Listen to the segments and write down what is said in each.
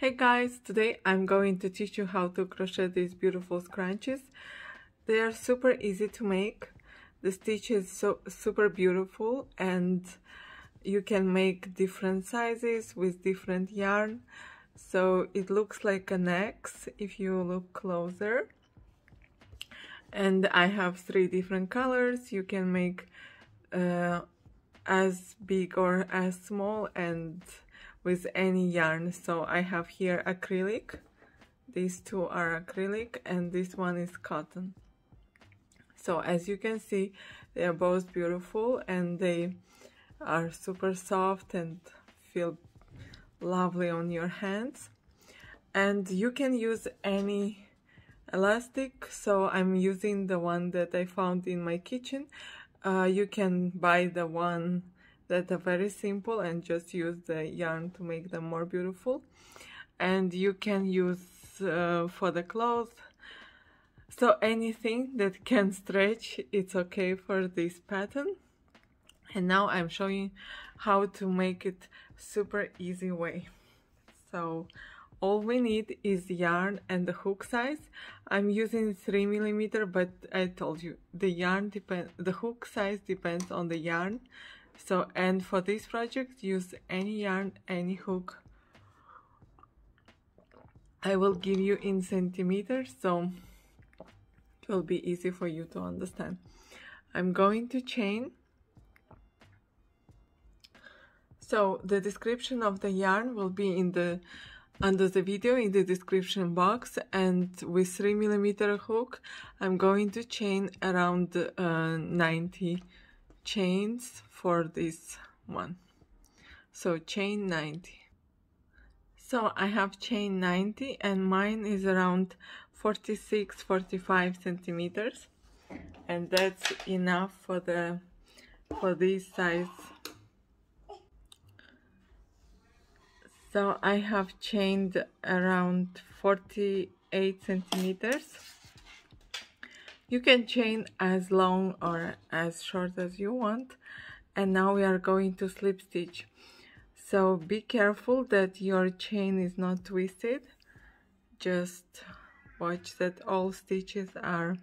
Hey guys, today I'm going to teach you how to crochet these beautiful scrunchies. They are super easy to make. The stitch is super beautiful and you can make different sizes with different yarn. So it looks like an X if you look closer. And I have 3 different colors. You can make as big or as small and with any yarn. So I have here acrylic. These 2 are acrylic and this one is cotton. So as you can see, they are both beautiful and they are super soft and feel lovely on your hands. And you can use any elastic, so I'm using the one that I found in my kitchen. You can buy the one that are very simple and just use the yarn to make them more beautiful. And you can use for the clothes, so anything that can stretch, it's okay for this pattern. And now I'm showing how to make it super easy way. So all we need is yarn and the hook size. I'm using 3mm, but I told you the hook size depends on the yarn. So, and for this project, use any yarn, any hook. I will give you in centimeters, so it will be easy for you to understand. I'm going to chain. So the description of the yarn will be in under the video in the description box, and with 3mm hook I'm going to chain around 90 chains for this one. So chain 90. So I have chain 90 and mine is around 46-45 centimeters, and that's enough for this size. So I have chained around 48 centimeters. You can chain as long or as short as you want. And now we are going to slip stitch. So be careful that your chain is not twisted. Just watch that all stitches are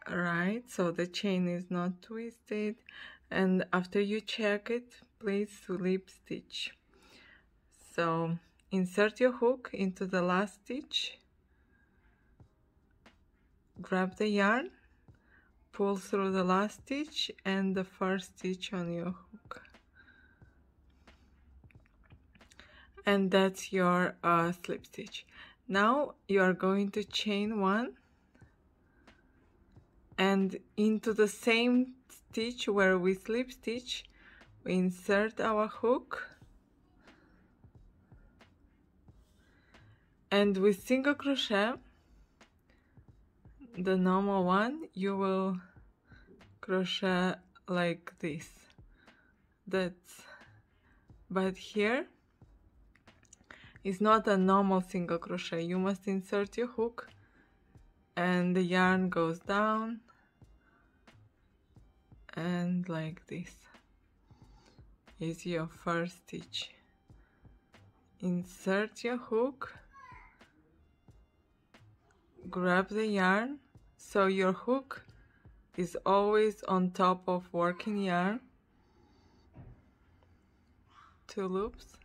right, so the chain is not twisted. And after you check it, please slip stitch. So insert your hook into the last stitch, grab the yarn, pull through the last stitch and the first stitch on your hook, and that's your slip stitch. Now you are going to chain 1 and into the same stitch where we slip stitch, we insert our hook, and with single crochet, the normal one, you will crochet like this. But here is not a normal single crochet. You must insert your hook and the yarn goes down and like this is your first stitch. Insert your hook, grab the yarn, so your hook is always on top of working yarn, 2 loops,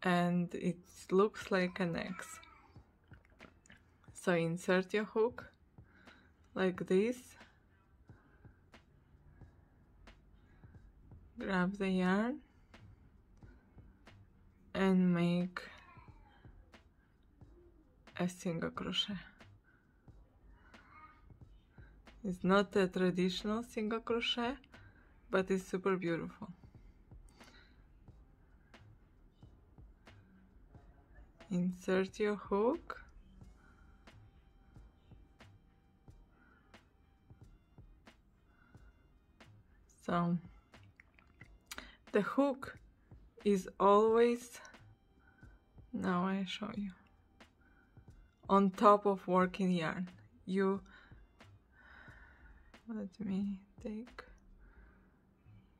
and it looks like an X. So insert your hook like this, grab the yarn and make a single crochet. It's not a traditional single crochet, but it's super beautiful. Insert your hook, so the hook is always, now I show you, on top of working yarn.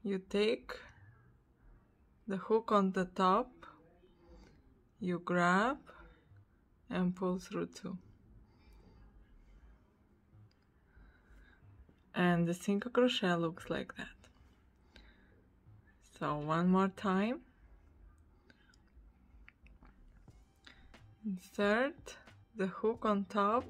you take the hook on the top, you grab and pull through 2. And the single crochet looks like that. So one more time. Insert the hook on top.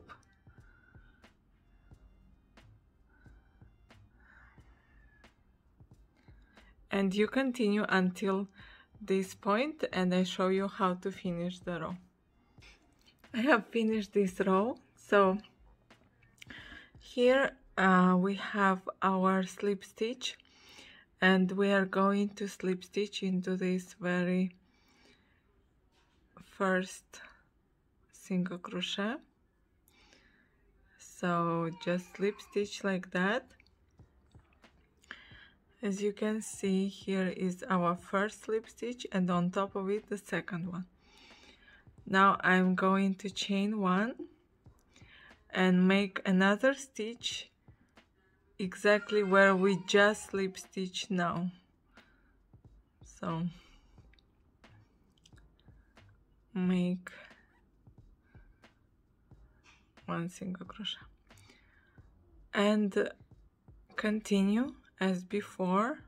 And you continue until this point, and I show you how to finish the row. I have finished this row. So here we have our slip stitch, and we are going to slip stitch into this very first single crochet. So just slip stitch like that. As you can see, here is our first slip stitch, and on top of it the second one. Now I'm going to chain 1 and make another stitch exactly where we just slip stitch now. So make 1 single crochet and continue as before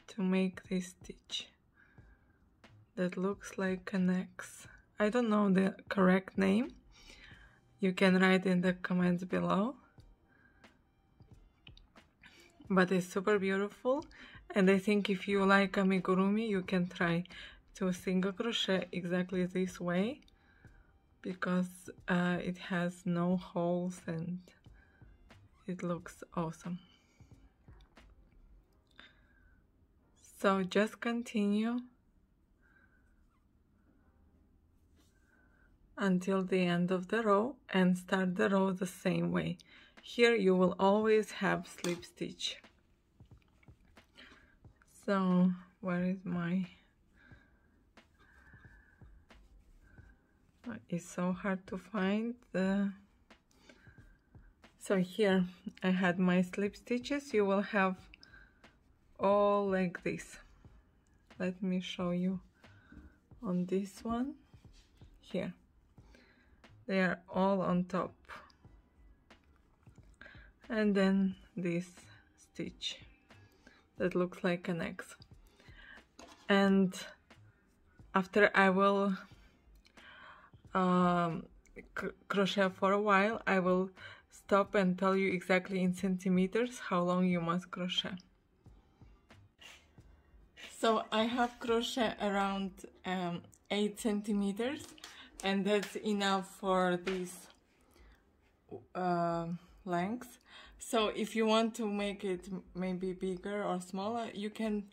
to make this stitch that looks like an X. I don't know the correct name. You can write in the comments below. But it's super beautiful, and I think if you like amigurumi, you can try to single crochet exactly this way, because it has no holes and it looks awesome. So just continue until the end of the row and start the row the same way. Here you will always have slip stitch. So where is my... It's so hard to find the... So here I had my slip stitches. You will have all like this. Let me show you on this one. Here they are all on top, and then this stitch that looks like an X. And after I will crochet for a while, I will stop and tell you exactly in centimeters how long you must crochet. So I have crochet around 8 centimeters, and that's enough for this length. So if you want to make it maybe bigger or smaller, you can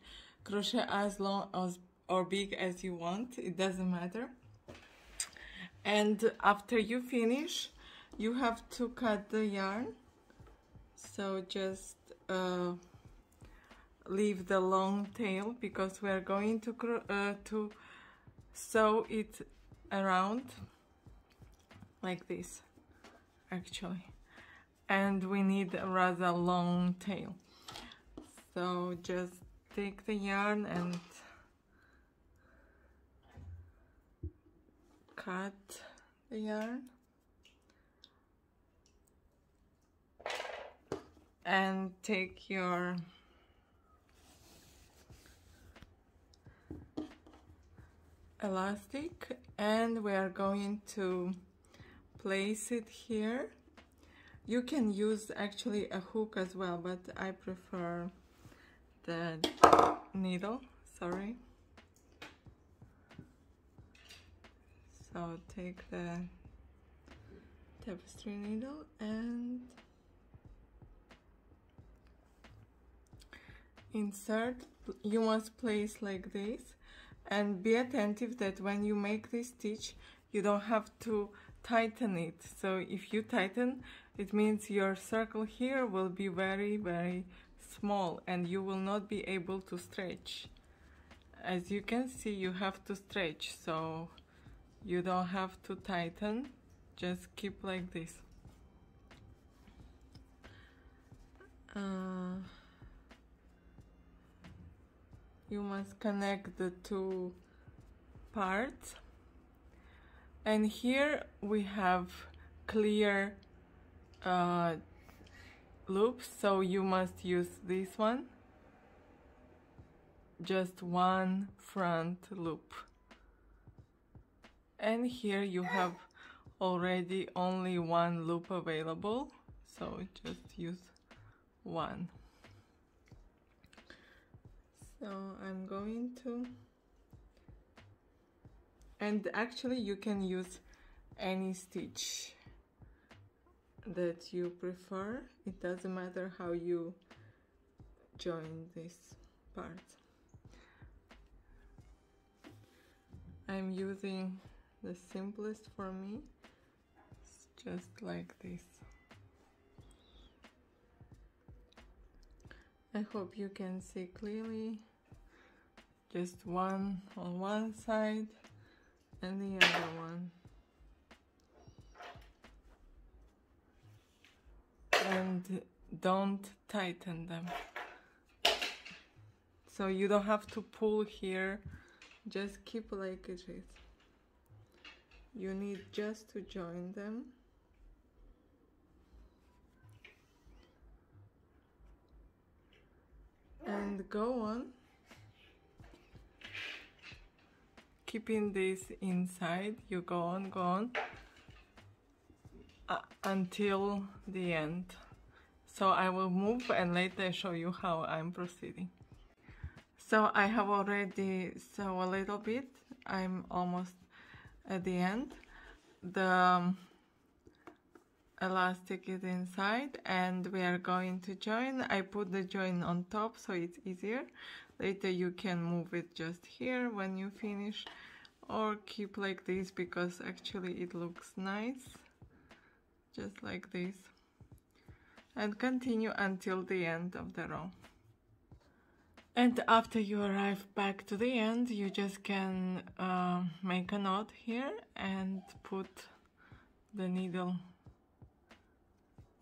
crochet as long as or big as you want, it doesn't matter. And after you finish, you have to cut the yarn. So just leave the long tail, because we are going to sew it around like this actually, and we need a rather long tail. So just take the yarn and cut the yarn and take your elastic, and we are going to place it here. You can use actually a hook as well, but I prefer the needle, sorry. So take the tapestry needle and insert. You must place like this, and be attentive that when you make this stitch, you don't have to tighten it. So if you tighten, it means your circle here will be very, very small, and you will not be able to stretch. As you can see, you have to stretch, so you don't have to tighten, just keep like this. you must connect the two parts, and here we have clear loops, so you must use this one, just one front loop. And here you have already only one loop available, so just use one. So I'm going to, and actually you can use any stitch that you prefer. It doesn't matter how you join this part. I'm using the simplest for me. It's just like this. I hope you can see clearly. Just one on one side and the other one. And don't tighten them. So you don't have to pull here, just keep like it is. You need just to join them. And go on, keeping this inside. You go on until the end. So I will move and later show you how I'm proceeding. So I have already sewn a little bit. I'm almost at the end. The elastic is inside and we are going to join. I put the join on top so it's easier. Later you can move it just here when you finish, or keep like this because actually it looks nice, just like this, and continue until the end of the row. And after you arrive back to the end, you just can make a knot here and put the needle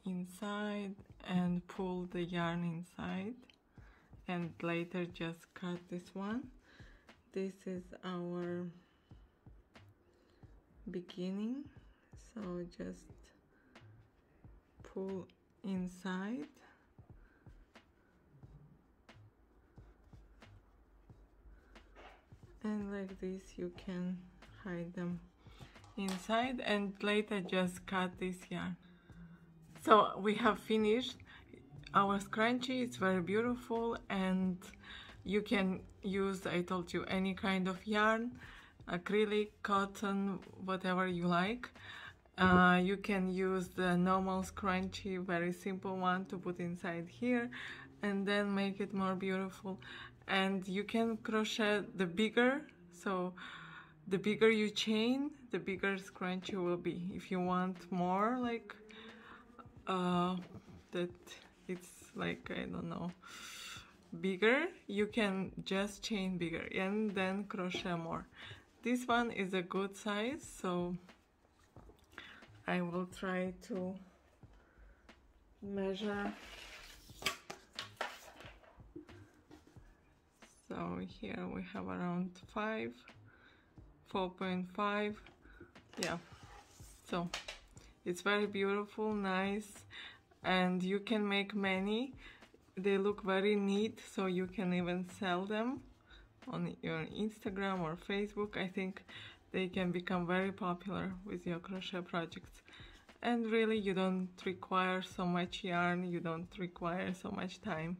inside and pull the yarn inside, and later just cut this one. This is our beginning, so just pull inside and like this you can hide them inside, and later just cut this yarn. So we have finished our scrunchie. It's very beautiful, and you can use, I told you, any kind of yarn, acrylic, cotton, whatever you like. You can use the normal scrunchie, very simple one, to put inside here and then make it more beautiful. And you can crochet the bigger, so the bigger you chain, the bigger scrunchie will be. If you want more like that it's like, I don't know, bigger, you can just chain bigger and then crochet more. This one is a good size, so I will try to measure. So here we have around 4.5, yeah. So it's very beautiful, nice, and you can make many. They look very neat, so you can even sell them on your Instagram or Facebook. I think they can become very popular with your crochet projects. And really, you don't require so much yarn, you don't require so much time.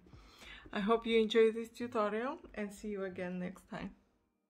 I hope you enjoyed this tutorial and see you again next time.